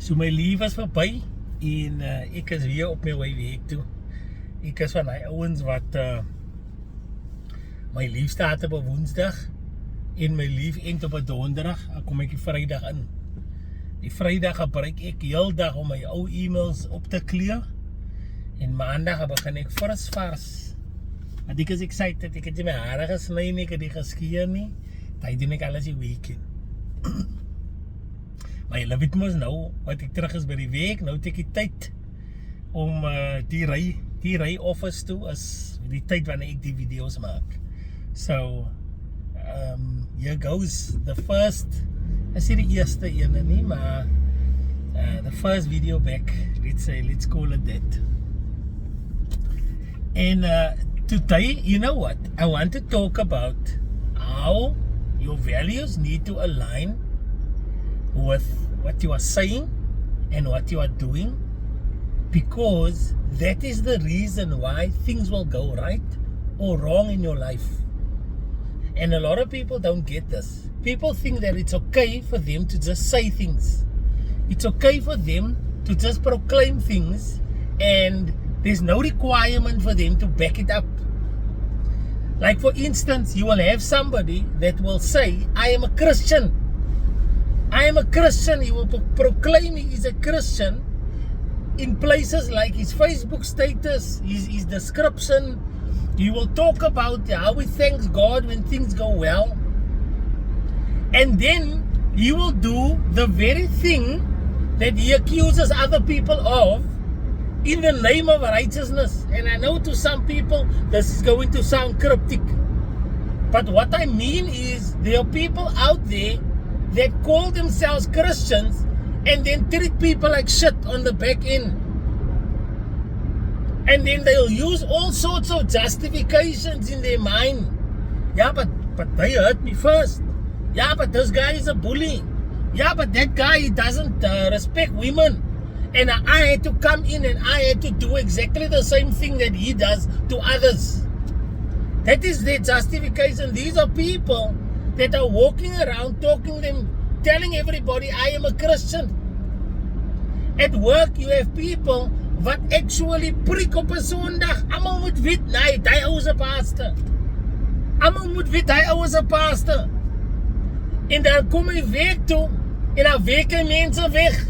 So my leave is verby en ek is weer op my werk toe. Ek is van die ouens wat my leave start op 'n Woensdag en my leave eind op 'n Donderdag. Dan kom ek die Vrydag in. Die Vrydag gebruik ek heeldag om my ou e-mails op te clear. En Maandag begin ek vars. Want ek is excited, ek het nie my hare gesny nie, ek het die geskeer nie. Dit doen ek alles die weekend. Maar jy weet mos nou, wat ek terug is by die werk, nou het ek die tyd om die ry office toe is die tyd wanneer ek die video's maak. So, here goes the first, is nie die eerste ene nie, maar the first video back, let's call it that. And today, you know what, I want to talk about how your values need to align with what you are saying and what you are doing, because that is the reason why things will go right or wrong in your life. And a lot of people don't get this. People think that it's okay for them to just say things. It's okay for them to just proclaim things and there's no requirement for them to back it up. Like for instance, you will have somebody that will say, I am a Christian. I am a Christian. He will proclaim he is a Christian in places like his Facebook status, his description. He will talk about how he thanks God when things go well. And then he will do the very thing that he accuses other people of in the name of righteousness. And I know to some people this is going to sound cryptic. But what I mean is there are people out there that call themselves Christians and then treat people like shit on the back end. And then they'll use all sorts of justifications in their mind. Yeah, but they hurt me first. Yeah, but this guy is a bully. Yeah, but that guy, he doesn't respect women. And I had to come in and I had to do exactly the same thing that he does to others. That is their justification. These are people that are walking around telling everybody, I am a Christian. At work, you have people wat actually preek op 'n Sondag. Almal moet weet, nee, hy ou is 'n pastor. Almal moet weet, hy ou is 'n pastor. En dan kom hy werk toe en dan werk hy mense weg.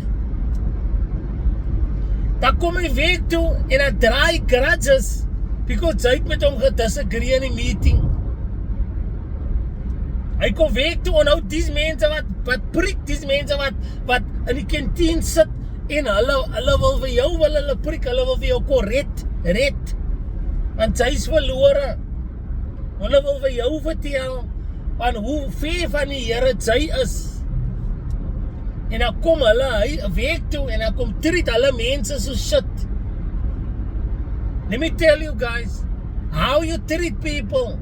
Dan kom hy werk toe en dan draai grudges because hy het met hom gedisagree in die meeting. Hy kom werk toe en nou die mense wat preek, die mense wat in die kantien sit en hulle wil vir jou hulle preek, hulle wil vir jou red. Want sy is verlore. Hulle wil vir jou vertel van hoe ver van die Here sy is. En dan kom hy werk toe en dan kom treat hulle mense so shit. Let me tell you guys, how you treat people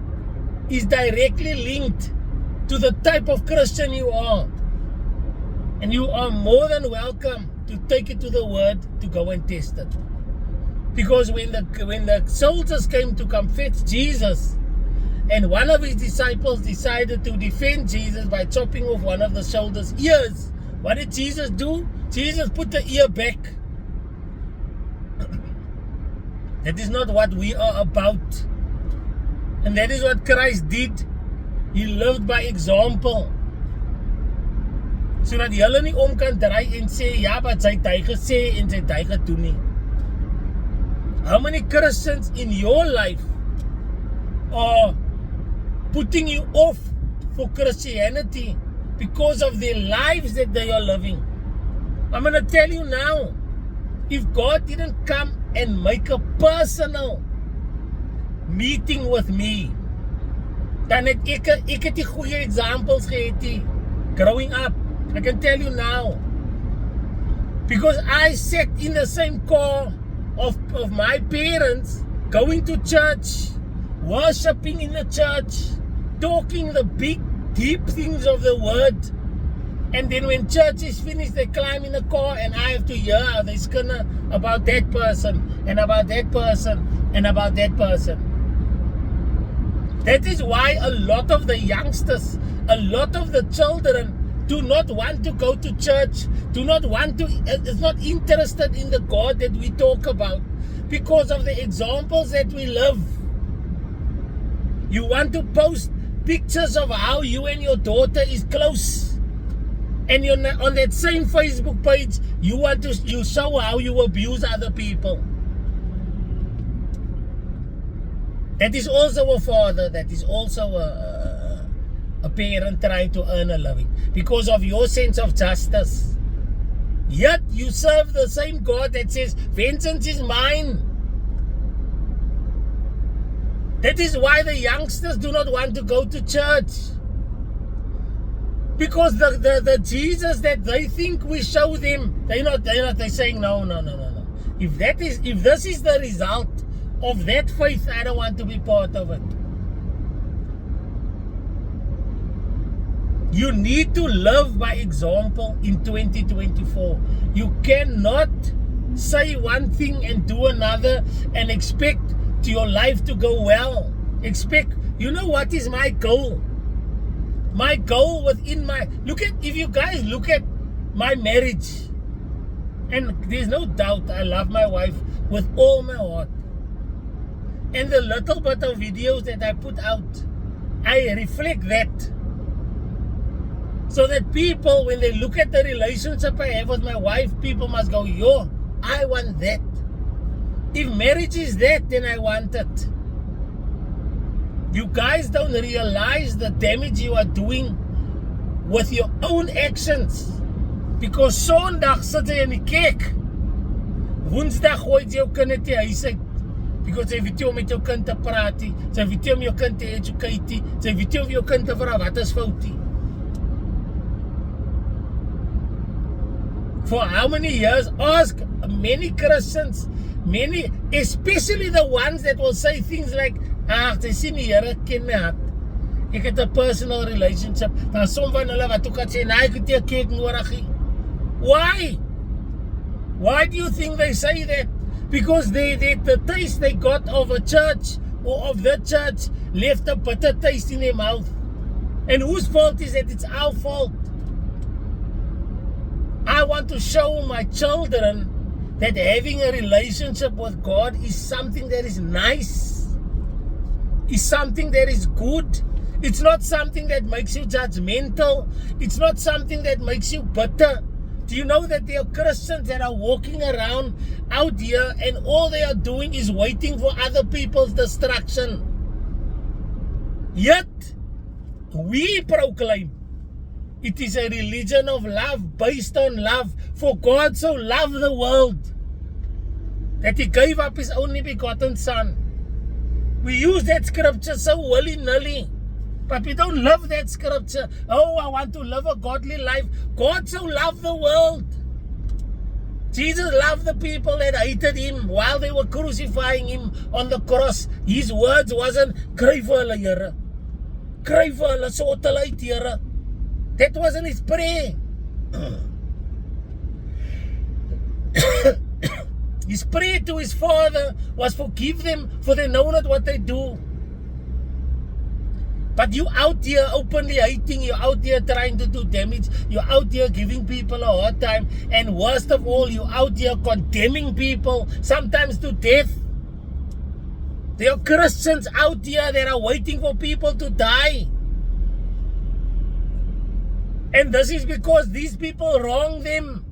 is directly linked to the type of Christian you are. And you are more than welcome to take it to the word to go and test it. Because when the soldiers came to come fetch Jesus, and one of his disciples decided to defend Jesus by chopping off one of the soldiers' ears, what did Jesus do? Jesus put the ear back. That is not what we are about. And that is what Christ did. He lived by example. Sodat julle nie om kan draai en sê, ja, wat sy het hy gesê en sy het hy gedoen nie. How many Christians in your life are putting you off for Christianity because of their lives that they are living? I'm going to tell you now, if God didn't come and make a personal meeting with me, dan het ek het die goeie examples gehad nie, growing up. I can tell you now, because I sat in the same car of my parents, going to church, worshiping in the church, talking the big, deep things of the word. And then when church is finished, they climb in the car and I have to hear how they skinner about that person, and about that person, and about that person. That is why a lot of the youngsters, a lot of the children, do not want to go to church, do not want to, is not interested in the God that we talk about because of the examples that we live. You want to post pictures of how you and your daughter is close, and you're on that same Facebook page, you show how you abuse other people. That is also a father, that is also a parent trying to earn a living because of your sense of justice. Yet you serve the same God that says, vengeance is mine. That is why the youngsters do not want to go to church. Because the Jesus that they think we show them, they're saying, no. If this is the result of that faith, I don't want to be part of it. You need to live by example in 2024. You cannot say one thing and do another and expect your life to go well. You know what is my goal? My goal within if you guys look at my marriage, and there's no doubt I love my wife with all my heart. And the little bit of videos that I put out, I reflect that. So that people, when they look at the relationship I have with my wife, people must go, yo, I want that. If marriage is that, then I want it. You guys don't realize the damage you are doing with your own actions. Because Sondag sit jy in die kerk. Woensdag gooi jy jou kind uit die huis uit. Because jy weet jy om met jou kind te praat nie. Jy weet jy om jou kind te educate nie. Jy weet jy om jou kind te vra wat is fout nie. For how many years? Ask many Christians, especially the ones that will say things like, they sien die Here ken my hart. Ek het 'n personal relationship. Dan som van hulle wat ook kan sê, nee, ek het nie 'n kerk nodig nie. Why? Why do you think they say that? Because the taste they got of a church or of the church left a bitter taste in their mouth. And whose fault is it? It's our fault. I want to show my children that having a relationship with God is something that is nice, is something that is good. It's not something that makes you judgmental. It's not something that makes you bitter. Do you know that there are Christians that are walking around out here and all they are doing is waiting for other people's destruction? Yet, we proclaim it is a religion of love, based on love. For God so loved the world that He gave up His only begotten Son. We use that scripture so willy-nilly, but we don't love that scripture. Oh, I want to live a godly life. God so loved the world. Jesus loved the people that hated Him while they were crucifying Him on the cross. His words wasn't, kry vir hulle, Here. Kry vir hulle, sort hulle uit, Here. That wasn't His prayer. His prayer to His Father was, forgive them, for they know not what they do. But you out here openly hating, you're out here trying to do damage, you're out here giving people a hard time, and worst of all, you're out here condemning people, sometimes to death. There are Christians out here that are waiting for people to die. And this is because these people wrong them.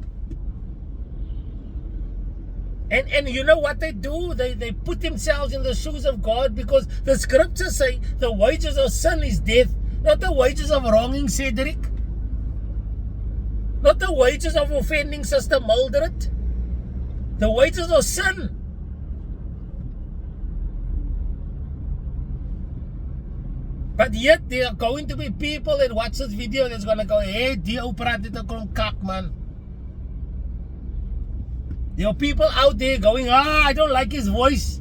And you know what they do? They put themselves in the shoes of God, because the scriptures say the wages of sin is death. Not the wages of wronging Cedric. Not the wages of offending Sister Mildred. The wages of sin. But yet there are going to be people that watch this video that's going to go, hey, die ou praat dit ook om kak, man. There are people out there going, I don't like his voice.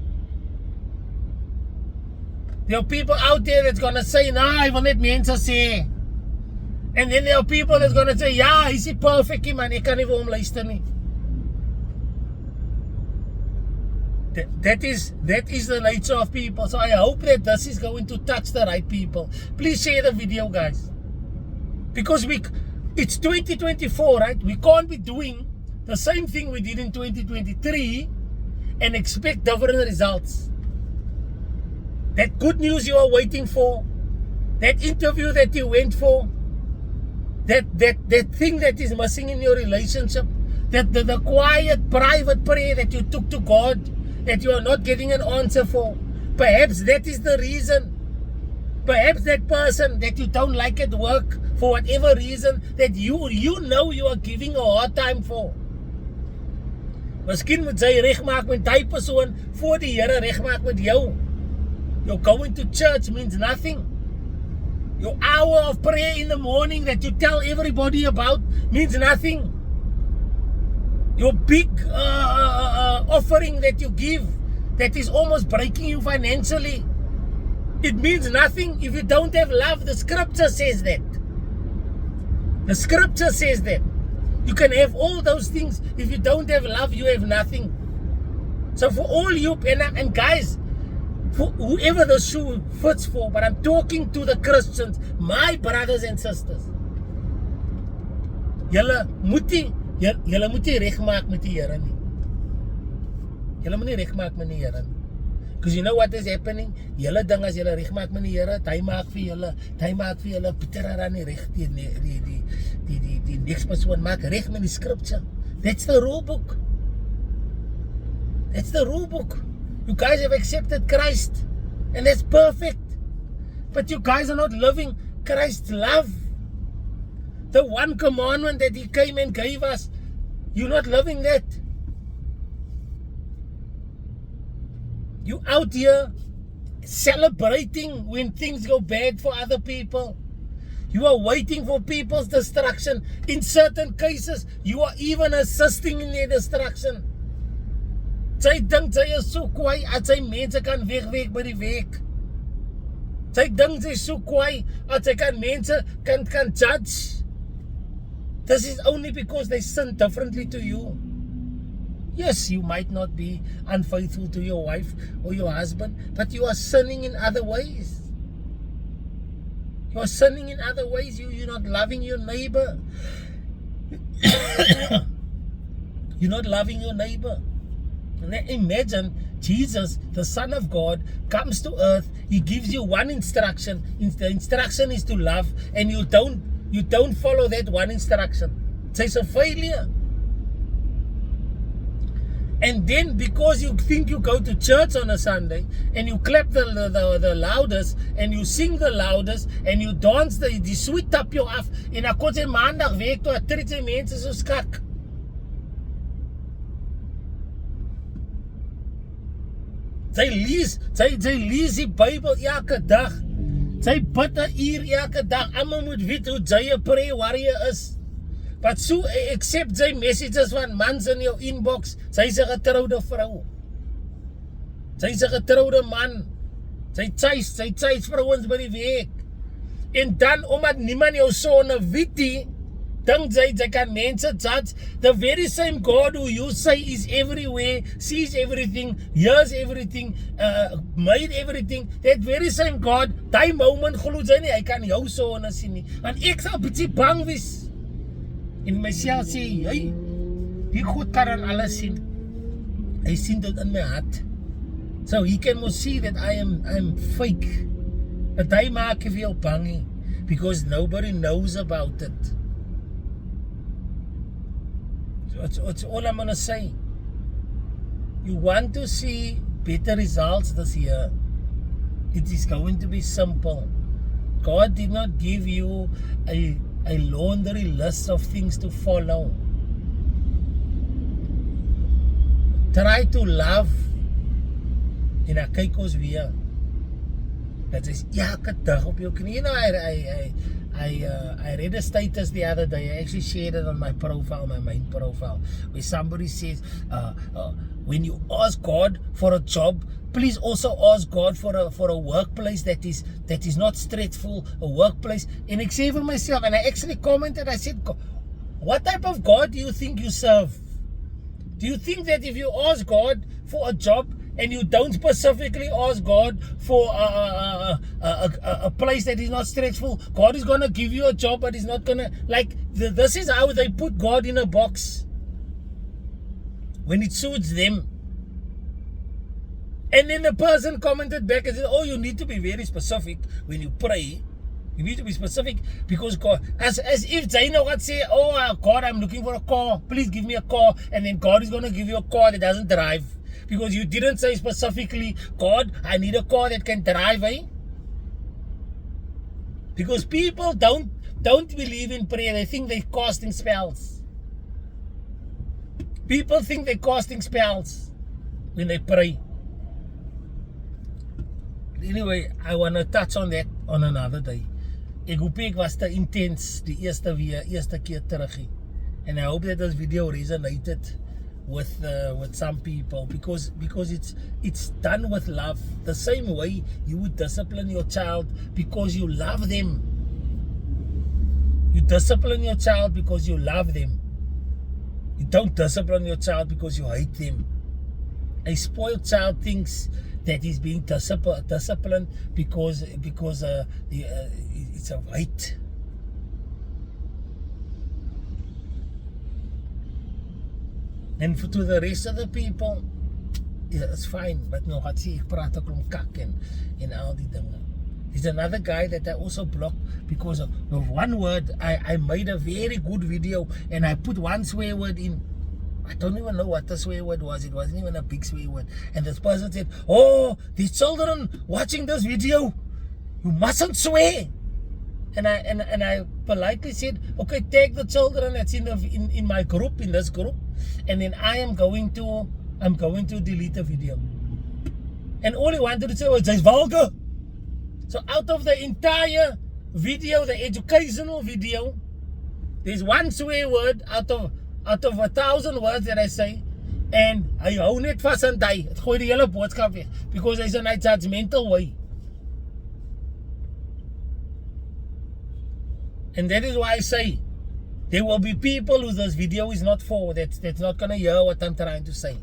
There are people out there that's going to say, I wil net mense sê. And then there are people that's going to say, ja, is he perfect, man, ek kan nie vir hom luister nie. That is the nature of people. So I hope that this is going to touch the right people. Please share the video, guys. Because It's 2024, right? We can't be doing the same thing we did in 2023 and expect different results. That good news you are waiting for, that interview that you went for, that thing that is missing in your relationship, that the quiet, private prayer that you took to God, that you are not getting an answer for. Perhaps that is the reason. Perhaps that person that you don't like at work, for whatever reason, that you know you are giving a hard time for. Miskien moet sy regmaak met die persoon voor die Here regmaak met jou. Your going to church means nothing. Your hour of prayer in the morning that you tell everybody about means nothing. Your big offering that you give that is almost breaking you financially, it means nothing if you don't have love. The scripture says that. The scripture says that. You can have all those things. If you don't have love, you have nothing. So for all you, and guys, for whoever the shoe fits for, but I'm talking to the Christians, my brothers and sisters. Julle moet nie regmaak met die Here nie. Julle moet nie regmaak met die Here nie. Because you know what is happening? Julle ding as julle regmaak met die Here, hy maak vir julle Peter nie reg die next persoon maak reg met die scripture. That's the rule book. That's the rule book. You guys have accepted Christ, and that's perfect. But you guys are not living Christ's love. The one commandment that He came and gave us, you're not living that. You out here celebrating when things go bad for other people. You are waiting for people's destruction. In certain cases, you are even assisting in their destruction. Sy dink sy is so kwaai as sy mense kan wegweek by die week. Sy dink sy is so kwaai as sy kan mense kan judge. This is only because they sin differently to you. Yes, you might not be unfaithful to your wife or your husband, but you are sinning in other ways. You are sinning in other ways. You're not loving your neighbor. You're not loving your neighbor. And then imagine Jesus, the Son of God, comes to earth. He gives you one instruction. The instruction is to love, and you don't follow that one instruction. It's a failure. And then because you think you go to church on a Sunday and you clap the loudest and you sing the loudest and you dance die sweet tap jou af en dan kom jy maandag week toe trek jy mense so skak. Sy lees die Bybel elke dag. Sy bid 'n uur elke dag. Almal moet weet hoe jy 'n prayer warrior is. But so accept sy messages van mans in jou inbox. Sy is 'n getroude vrou. Sy is 'n getroude man. Sy chase vrouens by die week. En dan omdat niemand jou sonne weet nie, dink sy kan mense judge. The very same God who you say is everywhere, sees everything, hears everything, made everything, that very same God, die moment glo sy nie, hy kan jou sonne sien nie. En ek sal bietjie bang wees. En myself sê, hey, die God kan aan alles sien. Hy sien dit in my hart. So he can must see that I'm fake. But hy maak vir jou bang nie, because nobody knows about it. So it's all I'm gonna say. You want to see better results this year, it is going to be simple. God did not give you a laundry list of things to follow. Try to love en ek kyk ons weer. Dit is elke dag op jou knie. You know, I read a status the other day. I actually shared it on my profile, my main profile, where somebody says, when you ask God for a job, please also ask God for a workplace that is not stressful, a workplace. And I say for myself, and I actually commented, I said, what type of God do you think you serve? Do you think that if you ask God for a job and you don't specifically ask God for a place that is not stressful. God is going to give you a job, but He's not going to, like, this is how they put God in a box when it suits them. And then the person commented back and said, oh, you need to be very specific when you pray. You need to be specific because God, as if Zaino would say, oh God, I'm looking for a car. Please give me a car. And then God is going to give you a car that doesn't drive. Because you didn't say specifically, God, I need a car that can drive, eh? Because people don't believe in prayer. They think they're casting spells. People think they're casting spells when they pray. Anyway, I want to touch on that on another day. Ek hoop ek was te intens die eerste keer terug. And I hope that this video resonated with some people because it's done with love. The same way you would discipline your child because you love them. You discipline your child because you love them. You don't discipline your child because you hate them. A spoiled child thinks that he's being disciplined because it's a right. And to the rest of the people, yeah, it's fine. But no, ek praat ook om kak en al die dinge. There's another guy that I also blocked because of one word. I made a very good video and I put one swear word in. I don't even know what the swear word was. It wasn't even a big swear word. And this person said, oh, these children watching this video, you mustn't swear. And I politely said, okay, take the children that's in my group, in this group, and then I'm going to delete the video. And all he wanted to say was, it's vulgar. So out of the entire video, the educational video, there's one swear word out of 1,000 words that I say, and hy hou net vas aan die. Het gooi die hele boodskap weg because hy's in a judgmental way. And that is why I say there will be people who this video is not for, that's not gonna hear what I'm trying to say.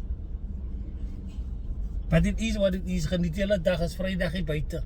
But it is what it is. Geniet julle dag, is Vrydag hier buite.